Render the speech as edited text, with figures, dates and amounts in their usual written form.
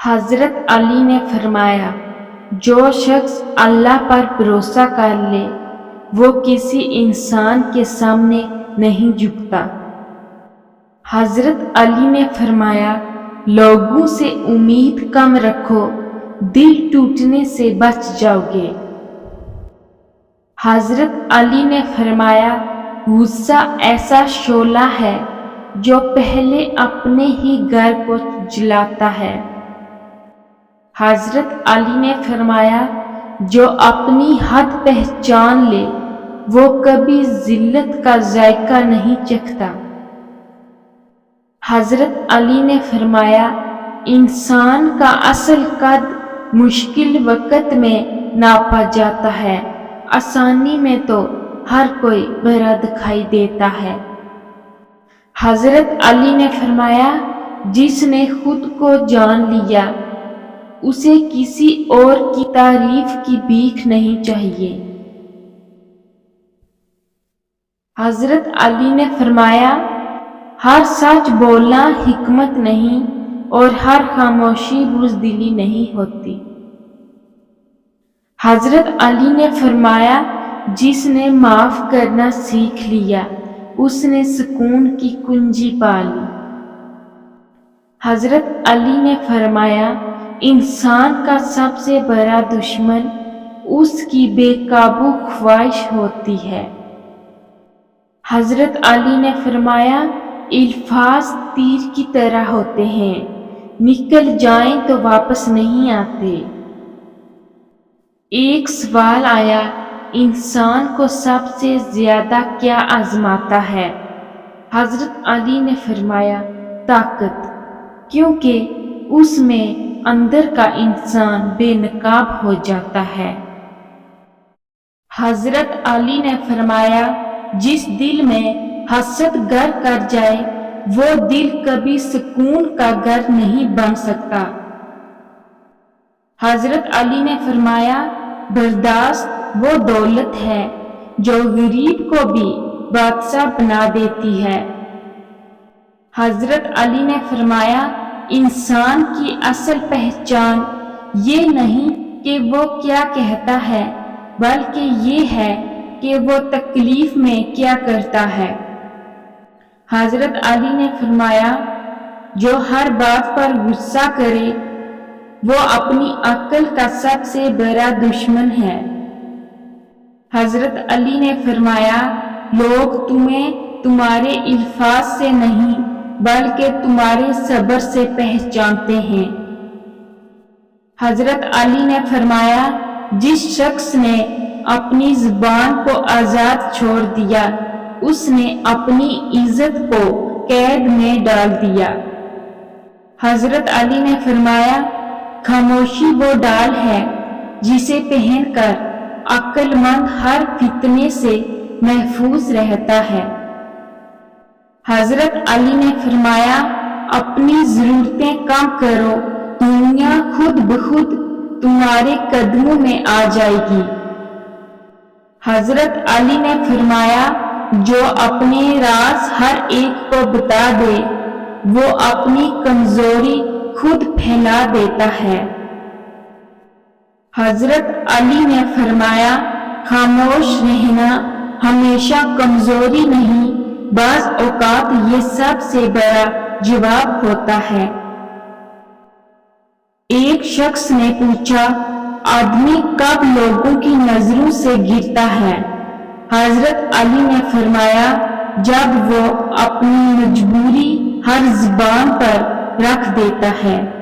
حضرت علی نے فرمایا، جو شخص اللہ پر بھروسہ کر لے وہ کسی انسان کے سامنے نہیں جھکتا۔ حضرت علی نے فرمایا، لوگوں سے امید کم رکھو، دل ٹوٹنے سے بچ جاؤ گے۔ حضرت علی نے فرمایا، غصہ ایسا شعلہ ہے جو پہلے اپنے ہی گھر کو جلاتا ہے۔ حضرت علی نے فرمایا، جو اپنی حد پہچان لے وہ کبھی ذلت کا ذائقہ نہیں چکھتا۔ حضرت علی نے فرمایا، انسان کا اصل قد مشکل وقت میں ناپا جاتا ہے، آسانی میں تو ہر کوئی بڑا دکھائی دیتا ہے۔ حضرت علی نے فرمایا، جس نے خود کو جان لیا اسے کسی اور کی تعریف کی بھیک نہیں چاہیے۔ حضرت علی نے فرمایا، ہر سچ بولنا حکمت نہیں اور ہر خاموشی بزدلی نہیں ہوتی۔ حضرت علی نے فرمایا، جس نے معاف کرنا سیکھ لیا اس نے سکون کی کنجی پا لی۔ حضرت علی نے فرمایا، انسان کا سب سے بڑا دشمن اس کی بے قابو خواہش ہوتی ہے۔ حضرت علی نے فرمایا، الفاظ تیر کی طرح ہوتے ہیں، نکل جائیں تو واپس نہیں آتے۔ ایک سوال آیا، انسان کو سب سے زیادہ کیا آزماتا ہے؟ حضرت علی نے فرمایا، طاقت، کیونکہ اس میں اندر کا انسان بے نقاب ہو جاتا ہے۔ حضرت علی نے فرمایا، جس دل میں حسد گھر کر جائے وہ دل کبھی سکون کا گھر نہیں بن سکتا۔ حضرت علی نے فرمایا، برداشت وہ دولت ہے جو غریب کو بھی بادشاہ بنا دیتی ہے۔ حضرت علی نے فرمایا، انسان کی اصل پہچان یہ نہیں کہ وہ کیا کہتا ہے بلکہ یہ ہے کہ وہ تکلیف میں کیا کرتا ہے۔ حضرت علی نے فرمایا، جو ہر بات پر غصہ کرے وہ اپنی عقل کا سب سے بڑا دشمن ہے۔ حضرت علی نے فرمایا، لوگ تمہیں تمہارے الفاظ سے نہیں بلکہ تمہارے صبر سے پہچانتے ہیں۔ حضرت علی نے فرمایا، جس شخص نے اپنی زبان کو آزاد چھوڑ دیا اس نے اپنی عزت کو قید میں ڈال دیا۔ حضرت علی نے فرمایا، خاموشی وہ ڈال ہے جسے پہن کر عقل مند ہر فتنے سے محفوظ رہتا ہے۔ حضرت علی نے فرمایا، اپنی ضرورتیں کم کرو، دنیا خود بخود تمہارے قدموں میں آ جائے گی۔ حضرت علی نے فرمایا، جو اپنے راز ہر ایک کو بتا دے وہ اپنی کمزوری خود پھیلا دیتا ہے۔ حضرت علی نے فرمایا، خاموش رہنا ہمیشہ کمزوری نہیں، بعض اوقات یہ سب سے بڑا جواب ہوتا ہے۔ ایک شخص نے پوچھا، آدمی کب لوگوں کی نظروں سے گرتا ہے؟ حضرت علی نے فرمایا، جب وہ اپنی مجبوری ہر زبان پر رکھ دیتا ہے۔